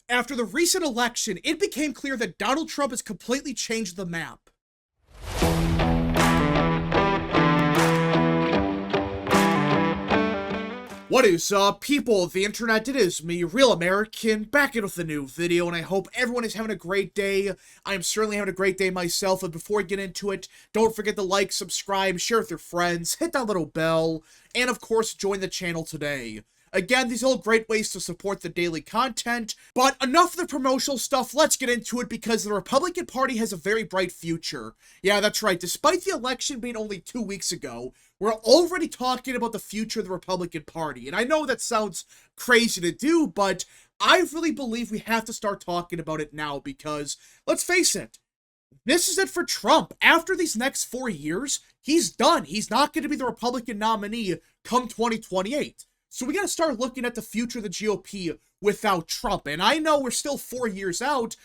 After the recent election, it became clear that Donald Trump has completely changed the map. What is up, people of the internet? It is me, Real American, back in with a new video, and I hope everyone is having a great day. I am certainly having a great day myself, and before we get into it, don't forget to like, subscribe, share with your friends, hit that little bell, and of course, join the channel today. Again, these are all great ways to support the daily content, but enough of the promotional stuff, let's get into it because the Republican Party has a very bright future. Yeah, that's right, despite the election being only 2 weeks ago, we're already talking about the future of the Republican Party, and I know that sounds crazy to do, but I really believe we have to start talking about it now because, let's face it, this is it for Trump. After these next 4 years, he's done. He's not going to be the Republican nominee come 2028. So we got to start looking at the future of the GOP without Trump. And I know we're still 4 years out,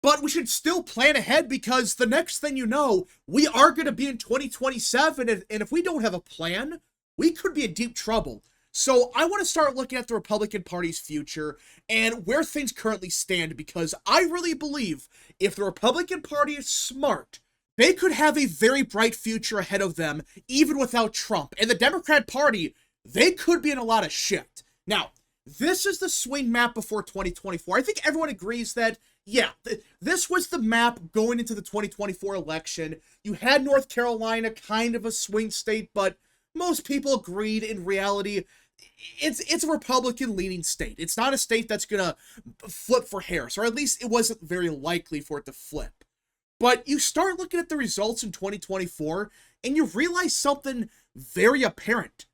but we should still plan ahead because the next thing you know, we are going to be in 2027. And if we don't have a plan, we could be in deep trouble. So I want to start looking at the Republican Party's future and where things currently stand because I really believe if the Republican Party is smart, they could have a very bright future ahead of them even without Trump. And the Democrat Party, they could be in a lot of shit. Now, this is the swing map before 2024. I think everyone agrees that, yeah, this was the map going into the 2024 election. You had North Carolina, kind of a swing state, but most people agreed in reality, it's a Republican-leaning state. It's not a state that's going to flip for Harris, or at least it wasn't very likely for it to flip. But you start looking at the results in 2024, and you realize something very apparent.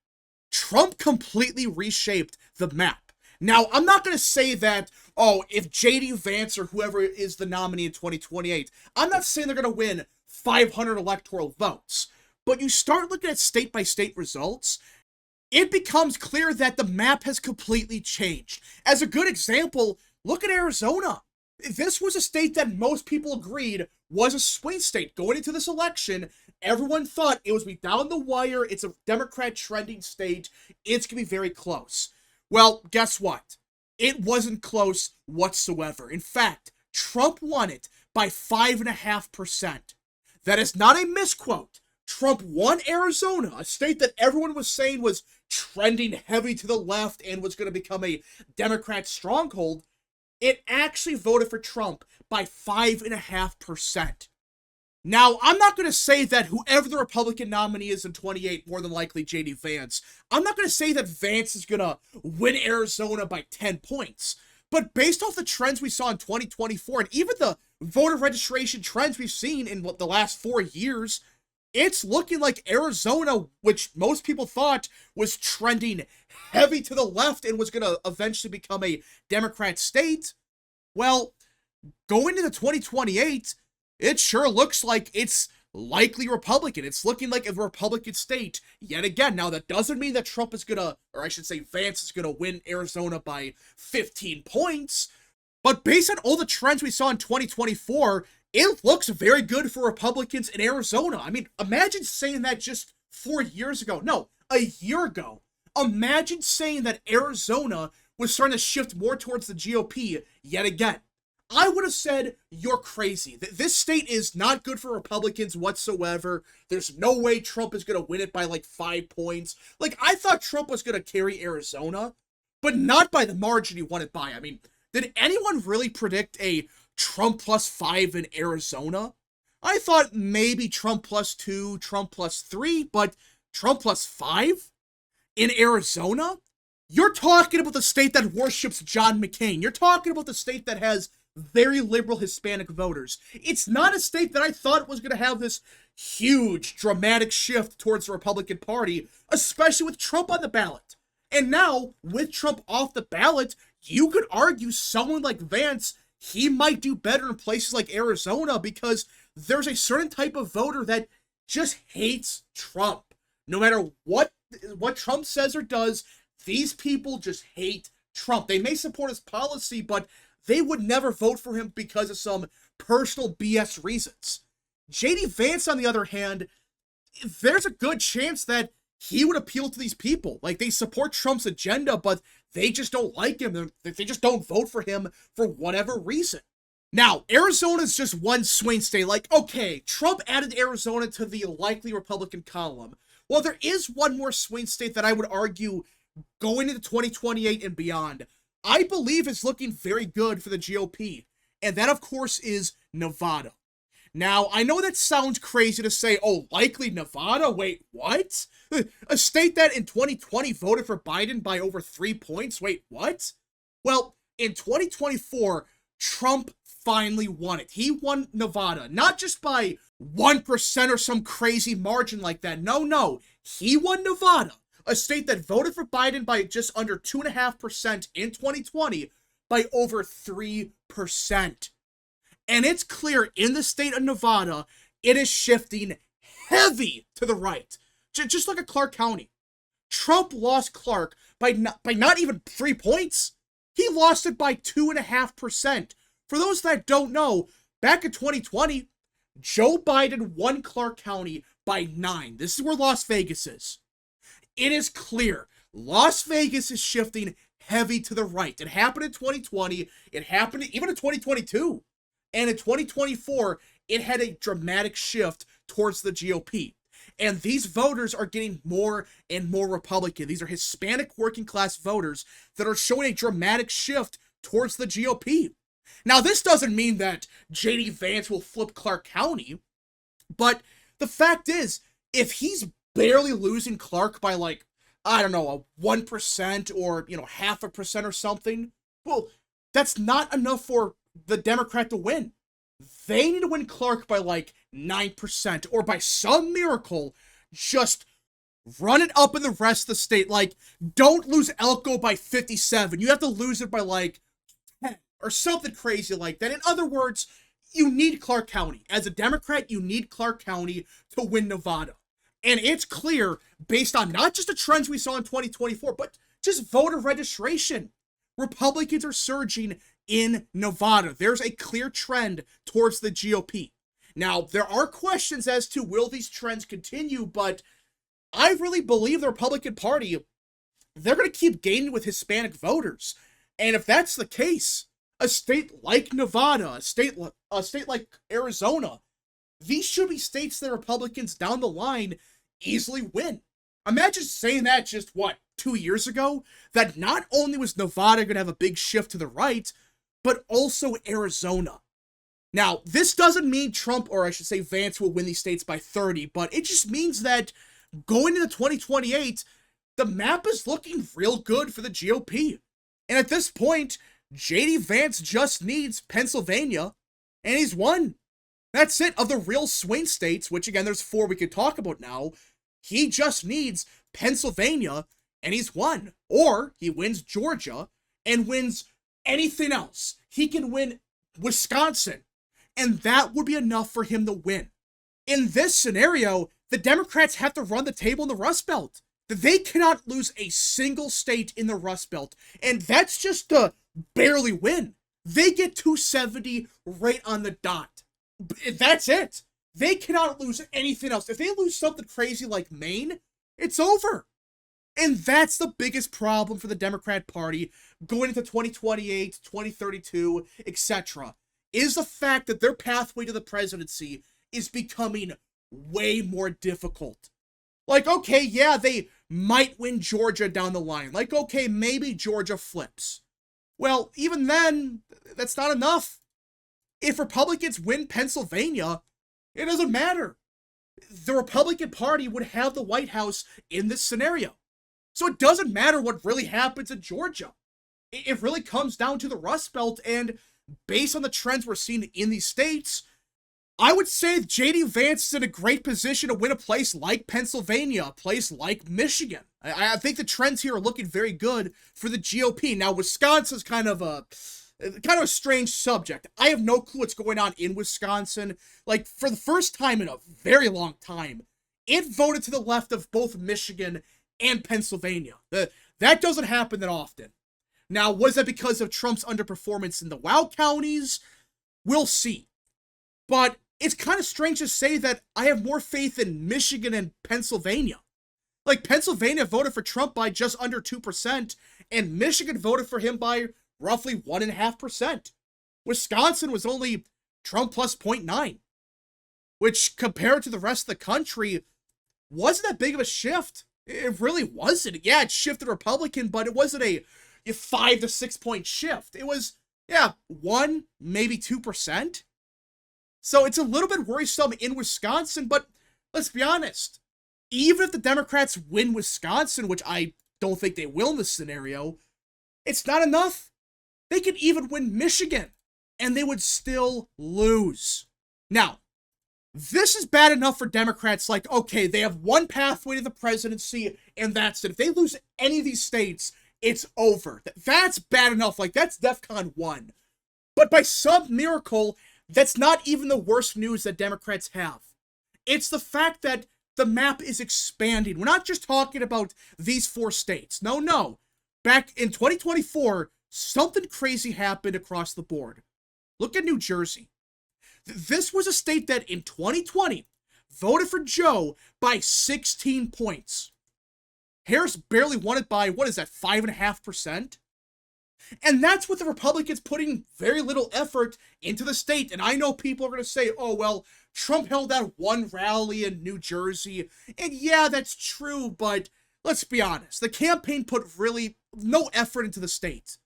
Trump completely reshaped the map. Now, I'm not going to say that, oh, if J.D. Vance or whoever is the nominee in 2028, I'm not saying they're going to win 500 electoral votes. But you start looking at state-by-state results, it becomes clear that the map has completely changed. As a good example, look at Arizona. This was a state that most people agreed was a swing state going into this election. Everyone thought it was be down the wire. It's a Democrat trending state. It's going to be very close. Well, guess what? It wasn't close whatsoever. In fact, Trump won it by 5.5%. That is not a misquote. Trump won Arizona, a state that everyone was saying was trending heavy to the left and was going to become a Democrat stronghold. It actually voted for Trump by 5.5%. Now, I'm not going to say that whoever the Republican nominee is in 28, more than likely J.D. Vance, I'm not going to say that Vance is going to win Arizona by 10 points. But based off the trends we saw in 2024, and even the voter registration trends we've seen in the last 4 years, it's looking like Arizona, which most people thought was trending heavy to the left and was going to eventually become a Democrat state, well, going into 2028, it sure looks like it's likely Republican. It's looking like a Republican state yet again. Now, that doesn't mean that Trump is going to, or I should say Vance is going to win Arizona by 15 points. But based on all the trends we saw in 2024, it looks very good for Republicans in Arizona. I mean, imagine saying that just 4 years ago. No, a year ago. Imagine saying that Arizona was starting to shift more towards the GOP yet again. I would have said, you're crazy. This state is not good for Republicans whatsoever. There's no way Trump is going to win it by like 5 points. Like, I thought Trump was going to carry Arizona, but not by the margin he won it by. I mean, did anyone really predict a Trump plus 5 in Arizona? I thought maybe Trump plus 2, Trump plus 3, but Trump plus 5 in Arizona? You're talking about the state that worships John McCain. You're talking about the state that has very liberal Hispanic voters. It's not a state that I thought was going to have this huge, dramatic shift towards the Republican Party, especially with Trump on the ballot. And now, with Trump off the ballot, you could argue someone like Vance, he might do better in places like Arizona because there's a certain type of voter that just hates Trump. No matter what Trump says or does, these people just hate Trump. They may support his policy, but they would never vote for him because of some personal BS reasons. J.D. Vance, on the other hand, there's a good chance that he would appeal to these people. Like, they support Trump's agenda, but they just don't like him. They just don't vote for him for whatever reason. Now, Arizona's just one swing state. Like, okay, Trump added Arizona to the likely Republican column. Well, there is one more swing state that I would argue going into 2028 and beyond, I believe is looking very good for the GOP. And that, of course, is Nevada. Now, I know that sounds crazy to say, oh, likely Nevada? Wait, what? A state that in 2020 voted for Biden by over 3 points? Wait, what? Well, in 2024, Trump finally won it. He won Nevada, not just by 1% or some crazy margin like that. No. He won Nevada, a state that voted for Biden by just under 2.5% in 2020 by over 3%. And it's clear in the state of Nevada, it is shifting heavy to the right. Just look at Clark County. Trump lost Clark by not even 3 points. He lost it by 2.5%. For those that don't know, back in 2020, Joe Biden won Clark County by 9. This is where Las Vegas is. It is clear. Las Vegas is shifting heavy to the right. It happened in 2020. It happened even in 2022. And in 2024, it had a dramatic shift towards the GOP. And these voters are getting more and more Republican. These are Hispanic working class voters that are showing a dramatic shift towards the GOP. Now, this doesn't mean that J.D. Vance will flip Clark County, but the fact is, if he's barely losing Clark by like, I don't know, a 1% or, 0.5% or something, well, that's not enough for the Democrat to win. They need to win Clark by like 9% or by some miracle, just run it up in the rest of the state. Like, don't lose Elko by 57. You have to lose it by like 10 or something crazy like that. In other words, you need Clark County. As a Democrat, you need Clark County to win Nevada. And it's clear, based on not just the trends we saw in 2024, but just voter registration. Republicans are surging in Nevada. There's a clear trend towards the GOP. Now, there are questions as to will these trends continue, but I really believe the Republican Party, they're going to keep gaining with Hispanic voters. And if that's the case, a state like Nevada, a state like Arizona, these should be states that Republicans down the line easily win. Imagine saying that just, 2 years ago? That not only was Nevada going to have a big shift to the right, but also Arizona. Now, this doesn't mean Trump, or I should say Vance, will win these states by 30, but it just means that going into 2028, the map is looking real good for the GOP. And at this point, J.D. Vance just needs Pennsylvania, and he's won. That's it. Of the real swing states, which again, there's 4 we could talk about now, he just needs Pennsylvania, and he's won. Or he wins Georgia and wins anything else. He can win Wisconsin, and that would be enough for him to win. In this scenario, the Democrats have to run the table in the Rust Belt. They cannot lose a single state in the Rust Belt, and that's just to barely win. They get 270 right on the dot. That's it. They cannot lose anything else. If they lose something crazy like Maine, it's over. And that's the biggest problem for the Democrat Party going into 2028, 2032, etc. is the fact that their pathway to the presidency is becoming way more difficult. Like, okay, yeah, they might win Georgia down the line. Like, okay, maybe Georgia flips. Well, even then, that's not enough. If Republicans win Pennsylvania, it doesn't matter. The Republican Party would have the White House in this scenario. So it doesn't matter what really happens in Georgia. It really comes down to the Rust Belt, and based on the trends we're seeing in these states, I would say J.D. Vance is in a great position to win a place like Pennsylvania, a place like Michigan. I think the trends here are looking very good for the GOP. Now, Wisconsin's kind of a strange subject. I have no clue what's going on in Wisconsin. Like, for the first time in a very long time, it voted to the left of both Michigan and Pennsylvania. That doesn't happen that often. Now, was that because of Trump's underperformance in the WOW counties? We'll see. But it's kind of strange to say that I have more faith in Michigan and Pennsylvania. Like, Pennsylvania voted for Trump by just under 2%, and Michigan voted for him by roughly 1.5%. Wisconsin was only Trump plus 0.9, which compared to the rest of the country wasn't that big of a shift. It really wasn't. Yeah, it shifted Republican, but it wasn't a 5 to 6 point shift. It was, yeah, 1, maybe 2%. So it's a little bit worrisome in Wisconsin, but let's be honest. Even if the Democrats win Wisconsin, which I don't think they will in this scenario, it's not enough. They could even win Michigan, and they would still lose. Now, this is bad enough for Democrats, like, okay, they have one pathway to the presidency, and that's it. If they lose any of these states, it's over. That's bad enough. Like, that's DEFCON 1. But by some miracle, that's not even the worst news that Democrats have. It's the fact that the map is expanding. We're not just talking about these 4 states. No. Back in 2024, something crazy happened across the board. Look at New Jersey. This was a state that in 2020 voted for Joe by 16 points. Harris barely won it by, 5.5%? And that's with the Republicans putting very little effort into the state. And I know people are going to say, oh, well, Trump held that one rally in New Jersey. And yeah, that's true, but let's be honest. The campaign put really no effort into the state.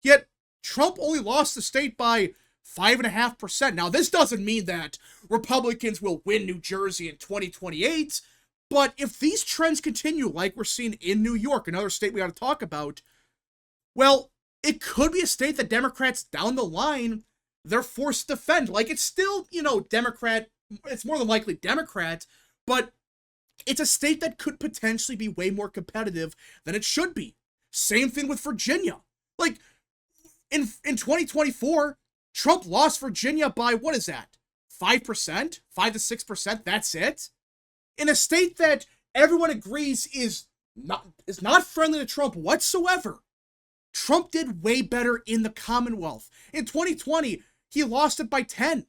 Yet, Trump only lost the state by 5.5%. Now, this doesn't mean that Republicans will win New Jersey in 2028, but if these trends continue like we're seeing in New York, another state we got to talk about, well, it could be a state that Democrats down the line, they're forced to defend. Like, it's still, Democrat, it's more than likely Democrat, but it's a state that could potentially be way more competitive than it should be. Same thing with Virginia. Like, in 2024, Trump lost Virginia by, 5%? 5 to 6%? That's it? In a state that everyone agrees is not friendly to Trump whatsoever. Trump did way better in the Commonwealth. In 2020, he lost it by 10.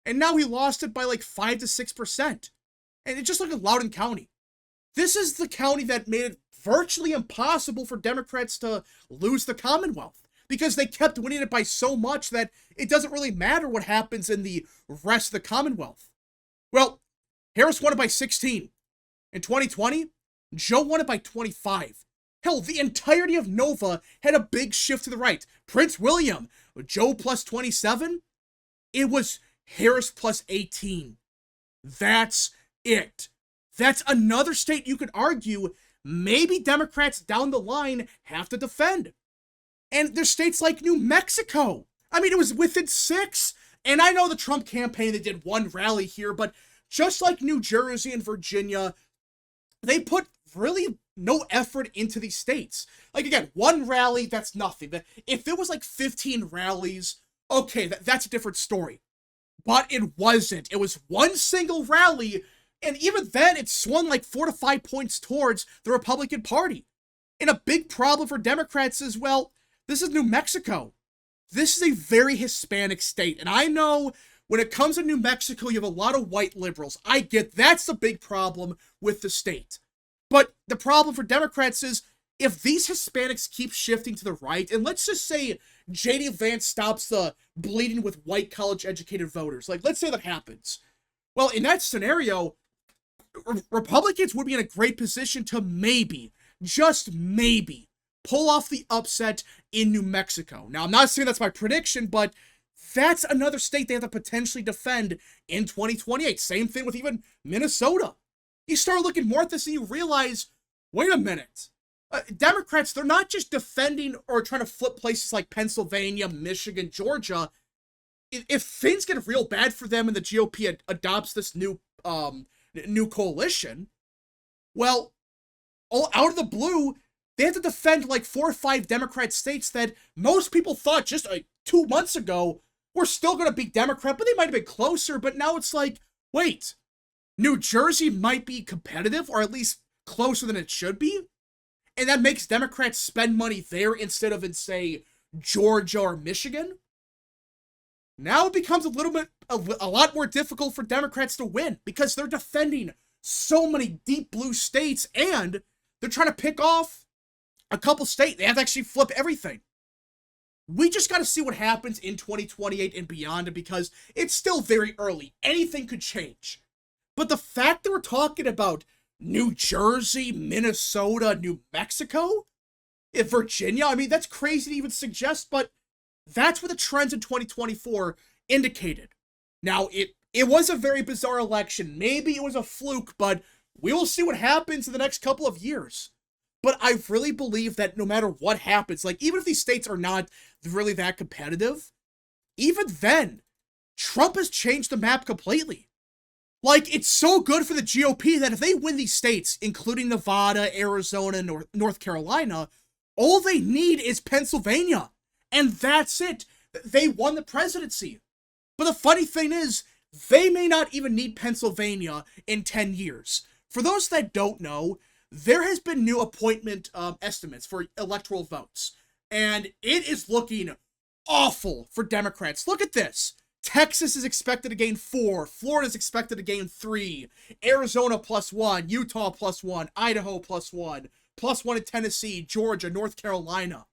And now he lost it by 5 to 6%. And it's just like in Loudoun County. This is the county that made it virtually impossible for Democrats to lose the Commonwealth, because they kept winning it by so much that it doesn't really matter what happens in the rest of the Commonwealth. Well, Harris won it by 16. In 2020, Joe won it by 25. Hell, the entirety of Nova had a big shift to the right. Prince William, Joe plus 27. It was Harris plus 18. That's it. That's another state you could argue maybe Democrats down the line have to defend. And there's states like New Mexico. I mean, it was within 6. And I know the Trump campaign, they did one rally here, but just like New Jersey and Virginia, they put really no effort into these states. Like, again, one rally, that's nothing. If it was 15 rallies, okay, that's a different story. But it wasn't. It was one single rally, and even then, it swung 4 to 5 points towards the Republican Party. And a big problem for Democrats is, well, this is New Mexico. This is a very Hispanic state. And I know when it comes to New Mexico, you have a lot of white liberals. I get that's the big problem with the state. But the problem for Democrats is if these Hispanics keep shifting to the right, and let's just say J.D. Vance stops the bleeding with white college-educated voters. Let's say that happens. Well, in that scenario, Republicans would be in a great position to maybe, just maybe, pull off the upset in New Mexico. Now, I'm not saying that's my prediction, but that's another state they have to potentially defend in 2028. Same thing with even Minnesota. You start looking more at this and you realize, wait a minute. Democrats, they're not just defending or trying to flip places like Pennsylvania, Michigan, Georgia. If things get real bad for them and the GOP adopts this new coalition, well, out of the blue, they have to defend 4 or 5 Democrat states that most people thought just 2 months ago were still going to beat Democrat, but they might have been closer. But now it's wait, New Jersey might be competitive, or at least closer than it should be. And that makes Democrats spend money there instead of in, say, Georgia or Michigan. Now it becomes a lot more difficult for Democrats to win because they're defending so many deep blue states, and they're trying to pick off a couple states. They have to actually flip everything. We just got to see what happens in 2028 and beyond, because it's still very early. Anything could change. But the fact that we're talking about New Jersey, Minnesota, New Mexico, Virginia, I mean, that's crazy to even suggest, but that's what the trends in 2024 indicated. Now, it was a very bizarre election. Maybe it was a fluke, but we will see what happens in the next couple of years. But I really believe that no matter what happens, like, even if these states are not really that competitive, even then, Trump has changed the map completely. Like, it's so good for the GOP that if they win these states, including Nevada, Arizona, North Carolina, all they need is Pennsylvania. And that's it. They won the presidency. But the funny thing is, they may not even need Pennsylvania in 10 years. For those that don't know, there has been new appointment estimates for electoral votes, and it is looking awful for Democrats. Look at this. Texas is expected to gain 4, Florida is expected to gain 3, Arizona +1, Utah +1, Idaho +1, +1 in Tennessee, Georgia, North Carolina.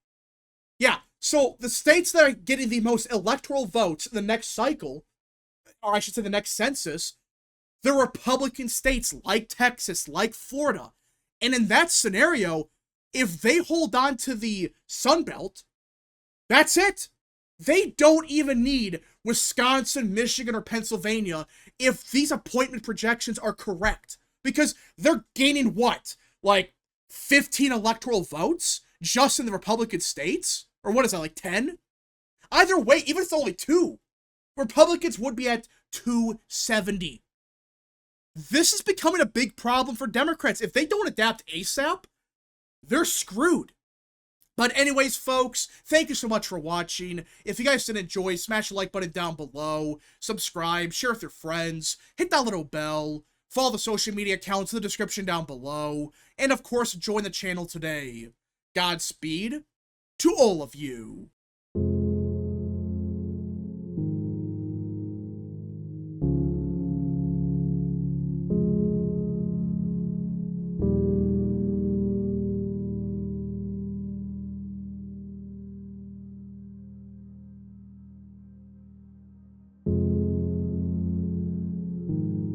Yeah, so the states that are getting the most electoral votes in the next cycle, or I should say the next census, they're Republican states like Texas, like Florida. And in that scenario, if they hold on to the Sun Belt, that's it. They don't even need Wisconsin, Michigan, or Pennsylvania if these appointment projections are correct. Because they're gaining what? Like 15 electoral votes just in the Republican states? Or what is that, like 10? Either way, even if it's only 2, Republicans would be at 270. This is becoming a big problem for Democrats. If they don't adapt ASAP, they're screwed. But anyways, folks, thank you so much for watching. If you guys did enjoy, smash the like button down below, subscribe, share with your friends, hit that little bell, follow the social media accounts in the description down below, and of course, join the channel today. Godspeed to all of you.